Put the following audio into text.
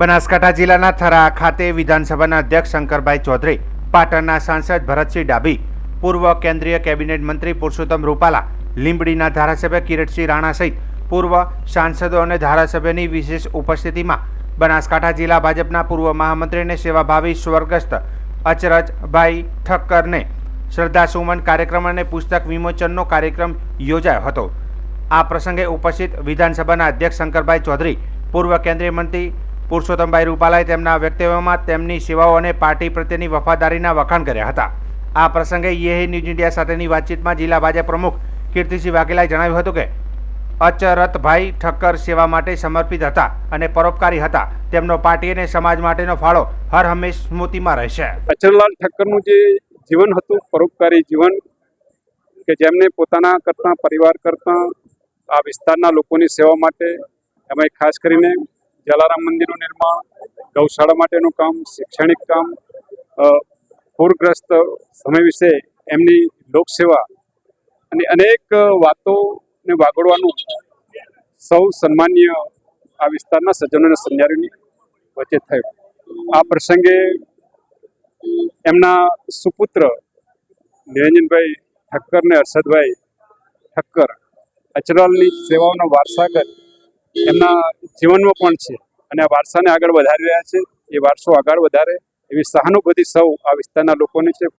બનાસકાંઠા જિલ્લાના થરા ખાતે વિધાનસભાના અધ્યક્ષ શંકરભાઈ ચૌધરી, પાટણના સાંસદ ભરતસિંહ ડાભી, પૂર્વ કેન્દ્રીય કેબિનેટ મંત્રી પુરુષોત્તમ રૂપાલા, લીંબડીના ધારાસભ્ય કિરીટસિંહ રાણા સહિત પૂર્વ સાંસદો અને ધારાસભ્યની વિશેષ ઉપસ્થિતિમાં બનાસકાંઠા જિલ્લા ભાજપના પૂર્વ મહામંત્રી અને સેવાભાવી સ્વર્ગસ્થ અચરજભાઈ ઠક્કરને શ્રદ્ધાસુમન કાર્યક્રમ અને પુસ્તક વિમોચનનો કાર્યક્રમ યોજાયો હતો। આ પ્રસંગે ઉપસ્થિત વિધાનસભાના અધ્યક્ષ શંકરભાઈ ચૌધરી, પૂર્વ કેન્દ્રીય મંત્રી પુરુષોત્તમભાઈ રૂપાલાએ તેમના વક્તવ્યમાં તેમની સેવાઓ અને પાર્ટી પ્રત્યેની વફાદારીના વખાણ કર્યા હતા। આ પ્રસંગે યે ન્યૂઝ ઇન્ડિયા સાથેની વાતચીતમાં જિલ્લા ભાજપ પ્રમુખ કીર્તિસિંહ વાઘેલાએ જણાવ્યું હતું કે અચરતભાઈ ઠક્કર સેવા માટે સમર્પિત હતા અને પરોપકારી હતા। તેમનો પાર્ટી અને સમાજ માટેનો ફાળો હર હંમેશ સ્મૃતિમાં રહેશે। અચરલાલ ઠક્કરનું જે જીવન હતું, પરોપકારી જીવન કે જેમને પોતાના કરતાં પરિવાર કરતાં આ વિસ્તારના લોકોની સેવા માટે એમાં ખાસ કરીને જલારામ મંદિરનું નિર્માણ, ગૌશાળા માટેનું કામ, શૈક્ષણિક કામ, પૂરગ્રસ્ત સમય વિશે એમની લોકસેવા અને અનેક વાતોને વાગોળવાનું સૌ સન્માનીય આ વિસ્તારના સજ્જનો અને સન્યારીની વચ્ચે થયું। આ પ્રસંગે એમના સુપુત્ર નિરંજનભાઈ ઠક્કર ને હર્ષદભાઈ ઠક્કર અચરલાલની સેવાઓનો વારસાગત એમના જીવનમાં પણ છે અને આ વારસાને આગળ વધારી રહ્યા છે। એ વારસો આગળ વધારે એવી સહાનુભૂતિ સૌ આ વિસ્તારના લોકોની છે।